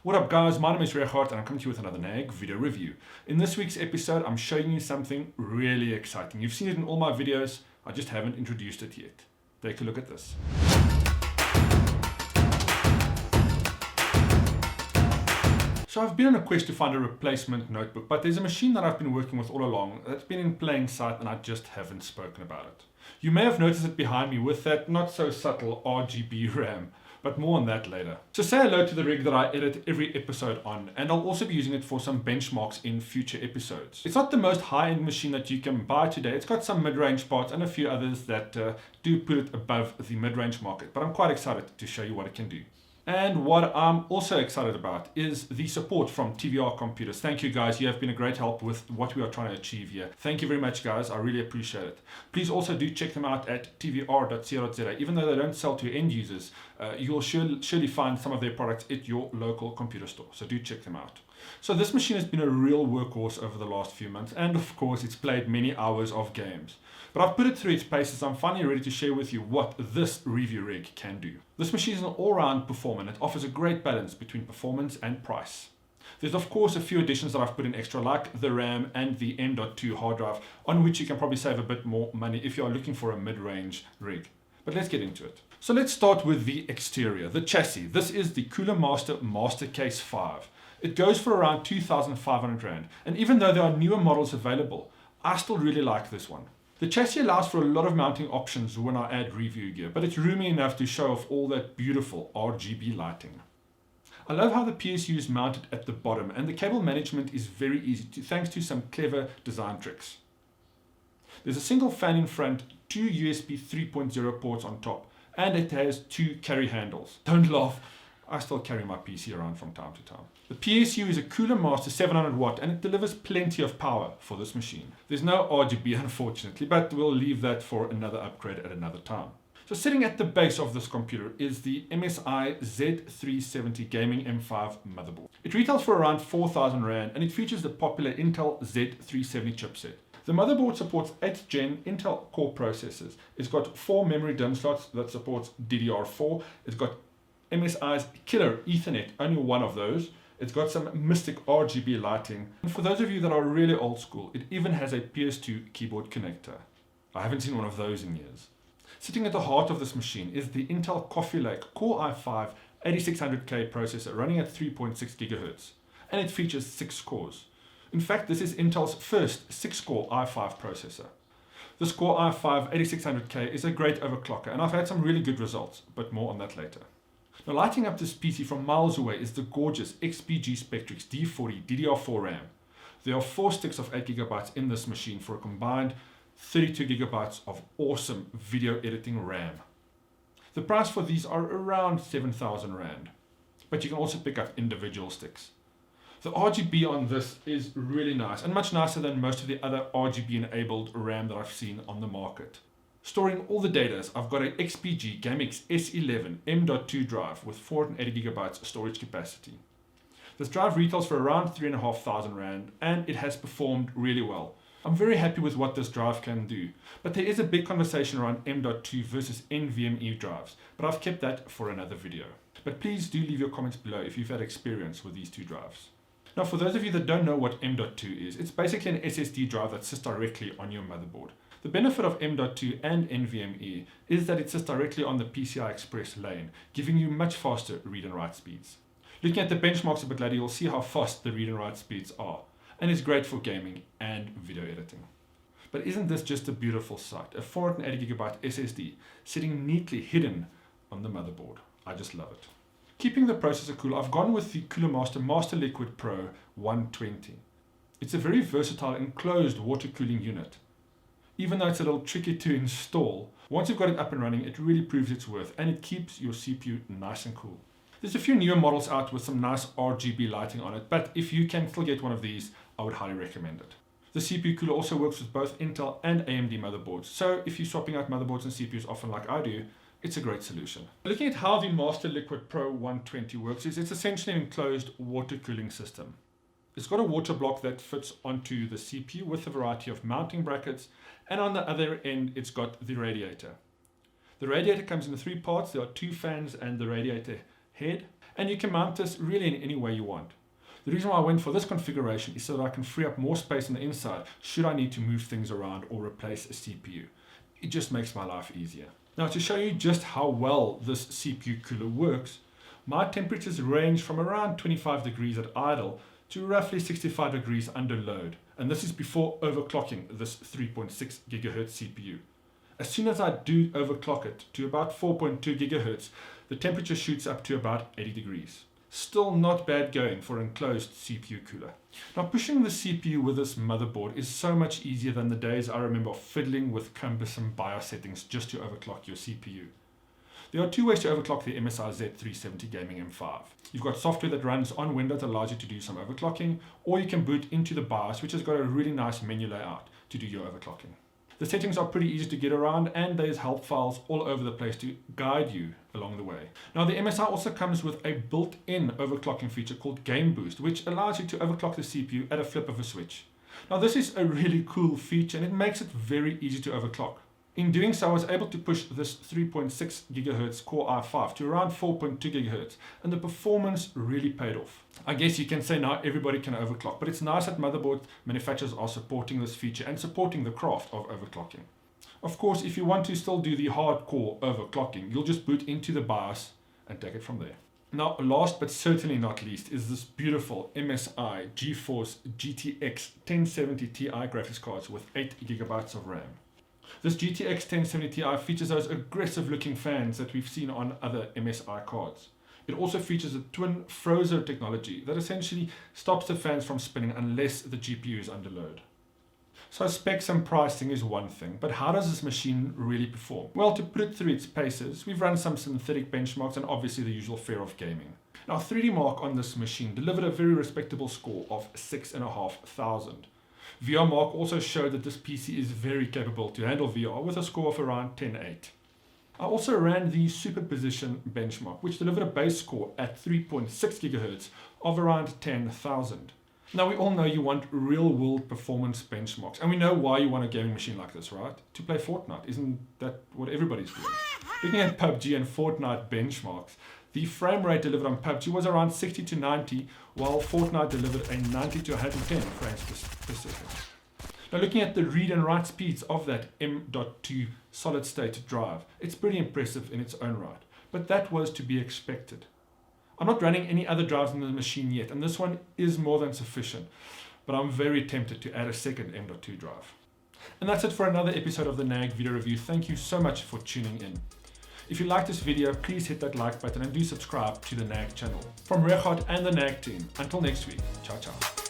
What up guys, my name is Regardt and I'm coming to you with another NAG video review. In this week's episode, I'm showing you something really exciting. You've seen it in all my videos, I just haven't introduced it yet. Take a look at this. So I've been on a quest to find a replacement notebook, but there's a machine that I've been working with all along that's been in plain sight and I just haven't spoken about it. You may have noticed it behind me with that not so subtle RGB RAM. But more on that later. So say hello to the rig that I edit every episode on, and I'll also be using it for some benchmarks in future episodes. It's not the most high-end machine that you can buy today. It's got some mid-range parts and a few others that do put it above the mid-range market, but I'm quite excited to show you what it can do. And what I'm also excited about is the support from TVR Computers. Thank you guys, you have been a great help with what we are trying to achieve here. Thank you very much guys, I really appreciate it. Please also do check them out at tvr.co.za. Even though they don't sell to end users, you'll surely find some of their products at your local computer store. So do check them out. So this machine has been a real workhorse over the last few months, and of course it's played many hours of games. But I've put it through its paces. I'm finally ready to share with you what this review rig can do. This machine is an all-round performer and it offers a great balance between performance and price. There's of course a few additions that I've put in extra, like the RAM and the M.2 hard drive, on which you can probably save a bit more money if you are looking for a mid-range rig. But let's get into it. So let's start with the exterior, the chassis. This is the Cooler Master Mastercase 5. It goes for around 2,500 Rand, and even though there are newer models available, I still really like this one. The chassis allows for a lot of mounting options when I add review gear, but it's roomy enough to show off all that beautiful RGB lighting. I love how the PSU is mounted at the bottom and the cable management is very easy thanks to some clever design tricks. There's a single fan in front, two USB 3.0 ports on top, and it has two carry handles. Don't laugh, I still carry my PC around from time to time. The PSU is a Cooler Master 700 watt and it delivers plenty of power for this machine. There's no RGB unfortunately, but we'll leave that for another upgrade at another time. So sitting at the base of this computer is the MSI Z370 Gaming M5 motherboard. It retails for around 4,000 Rand and it features the popular Intel Z370 chipset. The motherboard supports 8th gen Intel Core processors. It's got 4 memory DIMM slots that supports DDR4. It's got MSI's killer Ethernet, only one of those. It's got some mystic RGB lighting. And for those of you that are really old school, it even has a PS2 keyboard connector. I haven't seen one of those in years. Sitting at the heart of this machine is the Intel Coffee Lake Core i5 8600K processor running at 3.6 GHz. And it features 6 cores. In fact, this is Intel's first 6-core i5 processor. This Core i5 8600K is a great overclocker and I've had some really good results, but more on that later. Now lighting up this PC from miles away is the gorgeous XPG Spectrix D40 DDR4 RAM. There are 4 sticks of 8GB in this machine for a combined 32GB of awesome video editing RAM. The price for these are around 7,000 Rand, but you can also pick up individual sticks. The RGB on this is really nice and much nicer than most of the other RGB enabled RAM that I've seen on the market. Storing all the data, I've got an XPG GameX S11 M.2 drive with 480GB storage capacity. This drive retails for around 3,500 Rand and it has performed really well. I'm very happy with what this drive can do, but there is a big conversation around M.2 versus NVMe drives, but I've kept that for another video. But please do leave your comments below if you've had experience with these two drives. Now for those of you that don't know what M.2 is, it's basically an SSD drive that sits directly on your motherboard. The benefit of M.2 and NVMe is that it sits directly on the PCI Express lane, giving you much faster read and write speeds. Looking at the benchmarks a bit later, you'll see how fast the read and write speeds are, and it's great for gaming and video editing. But isn't this just a beautiful sight? A 480GB SSD sitting neatly hidden on the motherboard. I just love it. Keeping the processor cool, I've gone with the Cooler Master Master Liquid Pro 120. It's a very versatile enclosed water cooling unit. Even though it's a little tricky to install, once you've got it up and running, it really proves its worth and it keeps your CPU nice and cool. There's a few newer models out with some nice RGB lighting on it, but if you can still get one of these, I would highly recommend it. The CPU cooler also works with both Intel and AMD motherboards, so if you're swapping out motherboards and CPUs often like I do, it's a great solution. Looking at how the Master Liquid Pro 120 works is it's essentially an enclosed water cooling system. It's got a water block that fits onto the CPU with a variety of mounting brackets, and on the other end it's got the radiator. The radiator comes in 3 parts. There are 2 fans and the radiator head, and you can mount this really in any way you want. The reason why I went for this configuration is so that I can free up more space on the inside should I need to move things around or replace a CPU. It just makes my life easier. Now, to show you just how well this CPU cooler works, my temperatures range from around 25 degrees at idle to roughly 65 degrees under load, and this is before overclocking this 3.6 GHz CPU. As soon as I do overclock it to about 4.2 GHz, the temperature shoots up to about 80 degrees. Still not bad going for an enclosed CPU cooler. Now, pushing the CPU with this motherboard is so much easier than the days I remember fiddling with cumbersome BIOS settings just to overclock your CPU. There are two ways to overclock the MSI Z370 Gaming M5. You've got software that runs on Windows that allows you to do some overclocking, or you can boot into the BIOS, which has got a really nice menu layout to do your overclocking. The settings are pretty easy to get around, and there's help files all over the place to guide you along the way. Now, the MSI also comes with a built-in overclocking feature called Game Boost, which allows you to overclock the CPU at a flip of a switch. Now, this is a really cool feature, and it makes it very easy to overclock. In doing so, I was able to push this 3.6 GHz Core i5 to around 4.2 GHz, and the performance really paid off. I guess you can say now everybody can overclock, but it's nice that motherboard manufacturers are supporting this feature and supporting the craft of overclocking. Of course, if you want to still do the hardcore overclocking, you'll just boot into the BIOS and take it from there. Now, last but certainly not least is this beautiful MSI GeForce GTX 1070 Ti graphics cards with 8 GB of RAM. This GTX 1070 Ti features those aggressive looking fans that we've seen on other MSI cards. It also features a twin Frozer technology that essentially stops the fans from spinning unless the GPU is under load. So specs and pricing is one thing, but how does this machine really perform? Well, to put it through its paces, we've run some synthetic benchmarks and obviously the usual fare of gaming. Now, 3D Mark on this machine delivered a very respectable score of 6,500. VR Mark also showed that this PC is very capable to handle VR with a score of around 10.8. I also ran the Superposition benchmark, which delivered a base score at 3.6 GHz of around 10,000. Now, we all know you want real-world performance benchmarks, and we know why you want a gaming machine like this, right? To play Fortnite. Isn't that what everybody's doing? Looking at PUBG and Fortnite benchmarks, the frame rate delivered on PUBG was around 60 to 90, while Fortnite delivered a 90 to 110 frames per second. Now, looking at the read and write speeds of that M.2 solid-state drive, it's pretty impressive in its own right, but that was to be expected. I'm not running any other drives in the machine yet, and this one is more than sufficient, but I'm very tempted to add a second M.2 drive. And that's it for another episode of the NAG video review. Thank you so much for tuning in. If you like this video, please hit that like button and do subscribe to the NAG channel. From Regardt and the NAG team, until next week, ciao ciao.